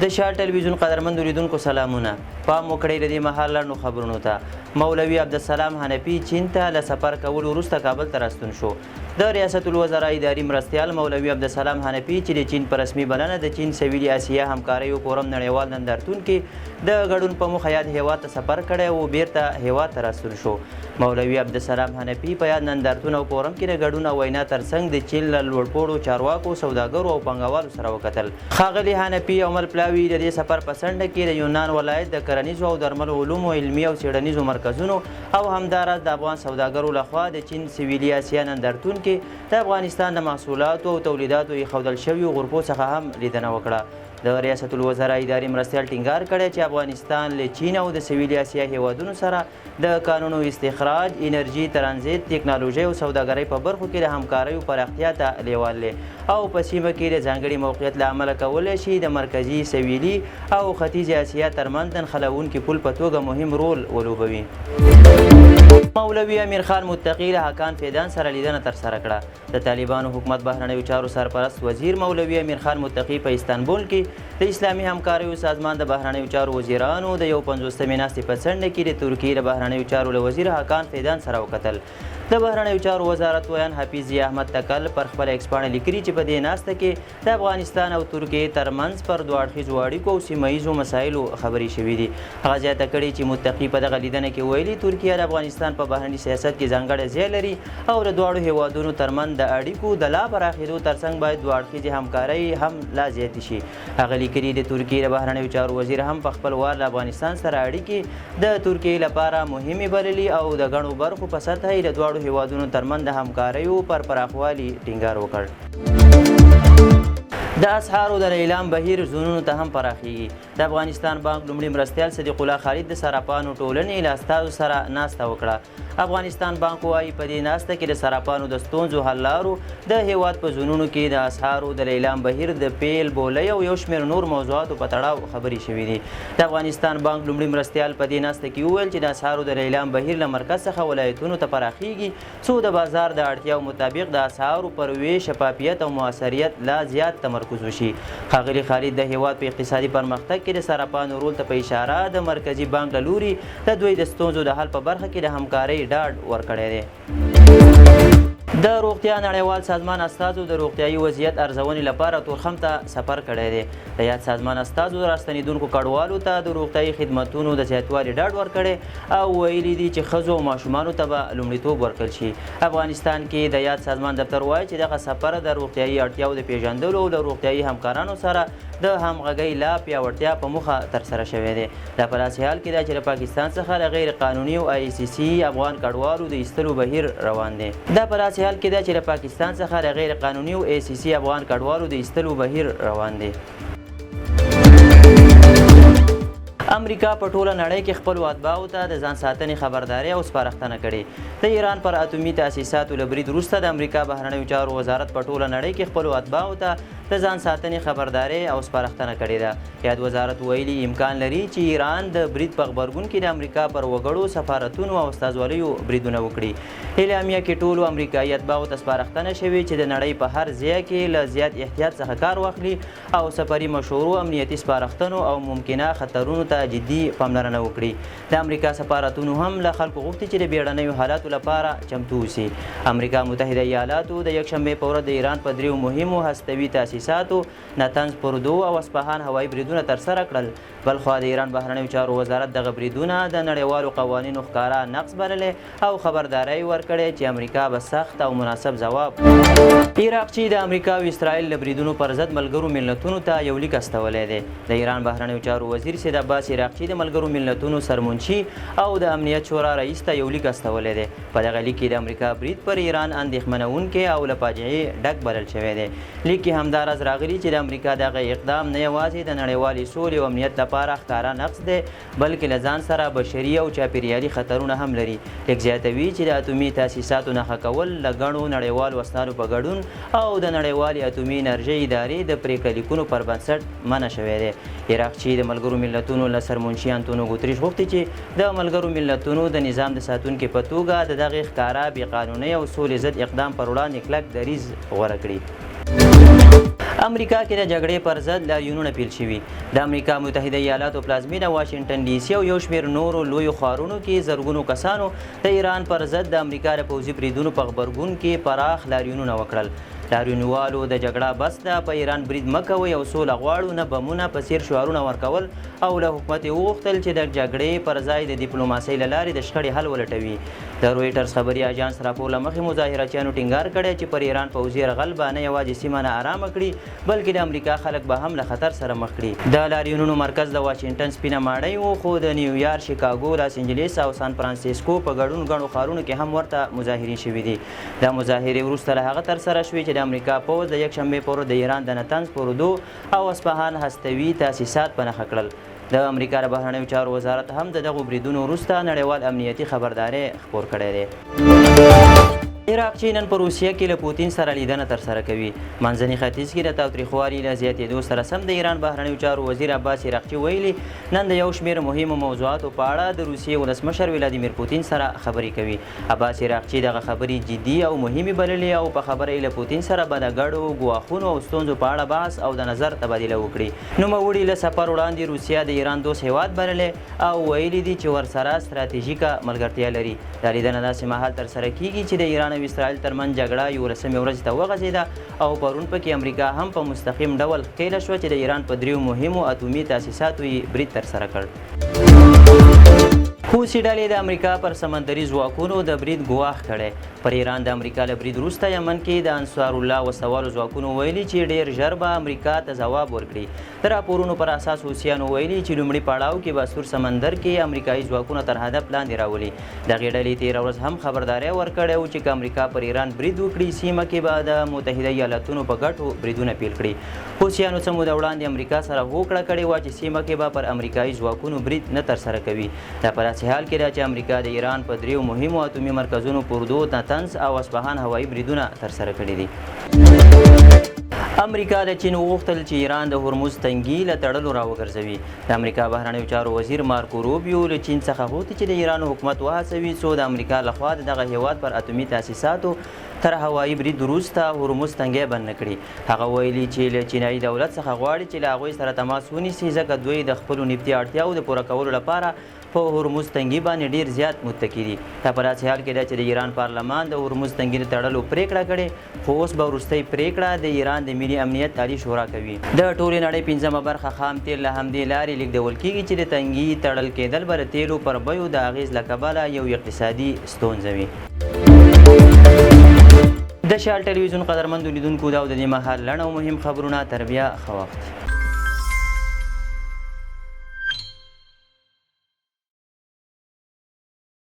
د شاه ټلویزیون قدرمند اوریدونکو سلامونه. پام وکړئ د دې مهال لنډو خبرونو ته. مولوي عبدالسلام حنفي چین ته له سفر کولو وروسته کابل ته راستون شو. د ریاست الوزرا اداري مرستیال مولوي عبدالسلام حنفي چې د چین په رسمي بلنه د چین سویلي اسیا همکاریو فورم نړیوال نندارتون کې د ګډون په موخه یاد هیواد ته سفر کړی او بیرته هیواد ته راستون شو. مولوي عبدالسلام حنفي په یاد نندارتون او فورم کې د ګډون او وینا ترڅنګ د چین له لوړپوړو چارواکو سوداګرو او پانګوالو سره وکتل. ښاغلي حنفي او مل پلاوي د دې سفر په څنډه کې د یونان ولایت د کرنیزو او درملو علومو علمي او څېړنیزو مرکزونو او همداراز د افغان سوداګرو لخوا د چین سویلي اسیا نندارتون کې د افغانستان د محصولاتو او تولیداتو ایښودل شویو غرفو څخه هم لیدنه وکړه. د ریاست الوزرا اداري مرستیال ټینګار کړی چې افغانستان له چین او د سویلي اسیا هیوادونو سره د کانونو استخراج، انرژي، ترانزیت، تکنالوژۍ او سوداګرۍ په برخو کې د همکاریو پراختیا ته لیوال دی او په سیمه کې د ځانګړي موقعیت له امله کولی شي د مرکزي، سویلي او ختیځې اسیا ترمنځ د نښلوونکي پل په توګه مهم رول ولوبوي. مولوي امیر خان متقي له حقان فیدان سره لیدنه ترسره کړه. د طالبانو حکومت بهرنیو چارو سرپرست وزیر مولوي امیر خان متقي په استانبول کې د اسلامي همکاریو سازمان د بهرنیو چارو وزیرانو د 51مې ناستې په څنډه کې د ترکیې د بهرنیو چارو له وزیر حقان فیدان سره وکتل. د بهرنیو چارو وزارت ویان حفیظ احمد تکل پر خپل ایکس پاڼه لیکلي چې په دې ناسته کې د افغانستان او ترکیې ترمنځ پر دوه اړخیزو اړیکو او سیمه ییزو مسایلو خبرې شوي دي. هغه زیاته کړې چې متقي په دغه لیدنه کې ویلي ترکیه د افغانستان په بهرني سیاست کې ځانګړی ځای لري او د دواړو هیوادونو ترمنځ د اړیکو د لا پراخېدو ترڅنګ باید دوه اړخیزې همکارۍ هم لا زیاتې شي. هغه لیکلي د ترکیې د بهرنیو چارو وزیر هم په خپل وار له افغانستان سره اړیکې د ترکیې لپاره مهمې بللي او د ګڼو برخو په سطحه یې د دواړو هیوادونو ترمنځ د همکاریو پر پراخوالي ټینګار وکړ. د اسعارو د اعلان بهیر زونونو ته هم پراخیږي. د افغانستان بانک لومړي مرستیال صدیق الله خالد د صرافانو ټولنې له استازو سره ناسته وکړه. افغانستان بانک وایي په دې ناسته کې د صرافانو د ستونزو حل لارو، د هیواد په زونونو کې د اسعارو د اعلان بهیر د پیل، بولۍ او یو شمېر نور موضوعاتو په تړاو خبرې شوي دي. د افغانستان بانک لومړي مرستیال په دې ناسته کې وویل چې د اسعارو د اعلان بهیر له مرکز څخه ولایتونو ته پراخیږي څو د بازار د اړتیاو مطابق د اسعارو پر ویش، شفافیت او مؤثریت لا زیات تمرکز وشي. ښاغلي خالد د هیواد په اقتصادي پرمختګ کې د صرافانو رول ته په اشاره د مرکزي بانک له لوري د دوی د ستونزو د حل په برخه کې د همکارۍ ډاډ ورکړی دی. د روغتیا نړیوال سازمان استازو د روغتیايي وضعیت ارزونې لپاره تورخم ته سفر کړی دی. د یاد سازمان استازو راستنېدونکو کډوالو ته د روغتیايي خدمتونو د زیاتوالي ډاډ ورکړی او ویلي دي چې ښځو او ماشومانو ته به لومړیتوب ورکړل شي. افغانستان کې د یاد سازمان دفتر وایي چې دغه سفر د روغتیايي اړتیاو د پیژندلو او له روغتیايي همکارانو سره د همغږۍ لا پیاوړتیا په موخه ترسره شوی دی. دا په داسې حال کې ده چې له پاکستان څخه له غیر قانوني او ICC افغان کډوالو د ایستلو بهیر روان دی. دا په داسې حال کې ده چې له پاکستان څخه له غیر قانوني او ICC افغان کډوالو د ایستلو بهیر روان دی. امریکا په ټوله نړۍ کې خپلو اتباعو ته د ځان ساتنې خبرداری او سپارښتنه کړې. د ایران پر اتومي تاسیساتو له برید وروسته د امریکا بهرنیو چارو وزارت په ټوله نړۍ کې خپلو اتباعو ته د ځان ساتنې خبرداری او سپارښتنه کړې ده. یاد وزارت ویلي امکان لري چې ایران د برید په غبرګون کې د امریکا پر وګړو سفارتونو او استازوالیو بریدونه وکړي. اعلامیه کې ټولو امریکایي اتباعو ته سپارښتنه شوې چې د نړۍ په هر ځای کې له زیات احتیاط څخه کار واخلي او سفري مشورو، امنیتي سپارښتنو او ممکنه خطرونو ته جدي پاملرنه وکړي. د امریکا سفارتونو هم له خلکو غوښتي چې د بیړنیو حالاتو لپاره چمتو اوسي. امریکا متحده ایالاتو د یکشنبې په ورځ د ایران په دریو مهمو هستوي تاسیساتو نتنز، پردو او اصفهان هوایي بریدونه ترسره کړل. بلخوا د ایران بهرنیو چارو وزارت دغه بریدونه د نړیوالو قوانینو ښکاره نقض بللې او خبرداری ورکړې چې امریکا به سخت او مناسب ځواب. عراقچي د امریکا او اسرائیل له بریدونو پر ضد ملګرو ملتونو ته یو لیک استولی دی. د ایران بهرنیو چارو وزیر سید عباس عراقچي د ملګرو ملتونو سرمنشي او د امنیت شورا رئیس ته یو لیک استولی دی. په دغه لیک کې د امریکا برید پر ایران اندېښمنونکی او له فاجعې ډک بلل شوی دی. لیک کې همداراز راغلي چې د امریکا دغه اقدام نه یوازې د نړیوالې سولې او امنیت لپاره ښکاره نقص دی بلکې له ځان سره بشري او چاپیریالي خطرونه هم لري. لیک زیاتوي چې د اتومي تاسیساتو نښه کول له ګڼو نړیوالو اسنادو په ګډون او د نړیوالې اتومي انرژۍ ادارې د پرېکړه لیکونو پر بنسټ منع شوی دی. عراقچي د ملګرو ملتونو له سرمنشي انتونیو ګوتریش غوښتي چې د ملګرو ملتونو د نظام د ساتونکي په توګه د دغې ښکاره بې قانونۍ او سولې ضد اقدام پر وړاندې کلک دریځ غوره کړي. امریکا کې د جګړې پر ضد لاریونونه پیل شوي. د امریکا متحده ایالاتو پلازمینه واشنګټن ډي سي او یو شمېر نورو لویو ښارونو کې زرګونو کسانو د ایران پر ضد د امریکا د پوځي بریدونو په غبرګون کې پراخ لاریونونه وکړل. لاریونوالو د جګړه بس ده، په ایران برید مه کوئ او سوله غواړو، نه بمونه په څیر شعارونه ورکول او له حکومت یې وغوښتل چې د جګړې پر ځای د ډیپلوماسۍ له لارې د شخړې حل ولټوي. د رویټرز خبري اژانس راپور له مخې مظاهرچیانو ټینګار کړی چې پر ایران پوځي یرغل به نه یوازې سیمه نه ارامه کړي بلکې د امریکا خلک به هم له خطر سره مخ کړي. د لاریونونو مرکز د واشنګټن سپینه ماڼۍ و، خو د نیویارک، شیکاګو، لاس انجلیس او سان فرانسیسکو په ګډون ګڼو ښارونو کې هم ورته مظاهرې شوي دي. دا مظاهرې وروسته له هغه ترسره شوې چې د امریکا پوځ د یکشنبې پر ورځ د ایران د نتنز، فوردو او اصفهان هستوي تاسیسات په نښه کړل. د امریکا د بهرنیو چارو وزارت هم د دغو بریدونو وروسته نړیوال امنیتي خبرداری خپور کړی دی. عراق چې نن په روسیه کې له پوتین سره لیدنه ترسره کوي. منځني ختیځ کې د تاوتریخوالي له زیاتېدو سره سم د ایران بهرنیو چارو وزیر عباس عراقچي ویلي نن د یو شمېر مهمو موضوعاتو په اړه د روسیې ولسمشر ولادیمیر پوتین سره خبرې کوي. عباس عراقچي دغه خبرې جدي او مهمې بللې او په خبره یې له پوتین سره به د ګډو ګواښونو او ستونزو په اړه بحث او د نظر تبادله وکړي. نوموړي له سفر وړاندې روسیه د ایران دوست هیواد بللې او ویلي دي چې ورسره ستراتیژیکه ملګرتیا لري. دا لیدنه داسې مهال ترسره کیږي چې د ایران او اسرائیل ترمنځ جګړه 11 ورځې ته وغځېده او پرون پکې امریکا هم په مستقیم ډول ښکېله شوه چې د ایران په دریو مهمو اټومي تاسیساتو یې برید ترسره کړ. حوثي ډلې د امریکا پر سمندري ځواکونو د برید ګواښ کړی. پر ایران د امریکا له برید وروسته یمن کې د انصار الله وسوالو ځواکونو ویلي چې ډېر ژر به امریکا ته ځواب ورکړي. د راپورونو پر اساس حوثیانو ویلي چې لومړي پړاو کې به سور سمندر کې امریکایي ځواکونه تر هدف لاندې راولي. دغې ډلې تېره ورځ هم خبرداری ورکړی و چې که امریکا پر ایران برید وکړي سیمه کې به د متحده ایالاتونو په ګټو بریدونه پیل کړي. حوثیانو څه موده وړاندې امریکا سره هوکړه کړې وه چې سیمه کې به پر امریکایي ځواکونو برید نه ترسره کوي. دا په داسې حال کې ده چې امریکا د ایران په دریو مهمو اټومي مرکزونو فوردو، نتنز او اصفهان هوایي بریدونه ترسره کړي دي. امریکا د چین وغوښتل چې ایران د هرمز تنګي له تړلو راوګرځوي. د امریکا بهرنیو چارو وزیر مارکو روبیو له چین څخه غوښتي چې د ایران حکومت وهڅوي څو د امریکا لخوا د دغه هیواد پر اټومي تاسیساتو تر هوایي برید وروسته هرمز تنګی بند نه کړي. هغه ویلي چې له چینایي دولت څخه غواړي چې له هغوی سره تماس ونیسي ځکه دوی د خپلو نفتي اړتیاو د پوره کولو لپاره په هرمز تنګي باندې ډیر زیات متکي دي. دا په داسې حال کې ده چې د ایران پارلمان د هرمز تنګي د تړلو پریکړه کړې، خو اوس به وروستۍ پریکړه د ایران د ملي امنیت عالي شورا کوي. د ټولې نړۍ 5مه برخه خام تیل له همدې لارې لیږدول کیږي چې د تنګي تړل کېدل به د تیلو پر بیو د اغیز له کبله یو اقتصادي ستونزه وي. د شال ټلویزیون قدرمندو لیدونکو دا د دې مهال لنډ او مهم خبرونه. تر بیا ښه وخت.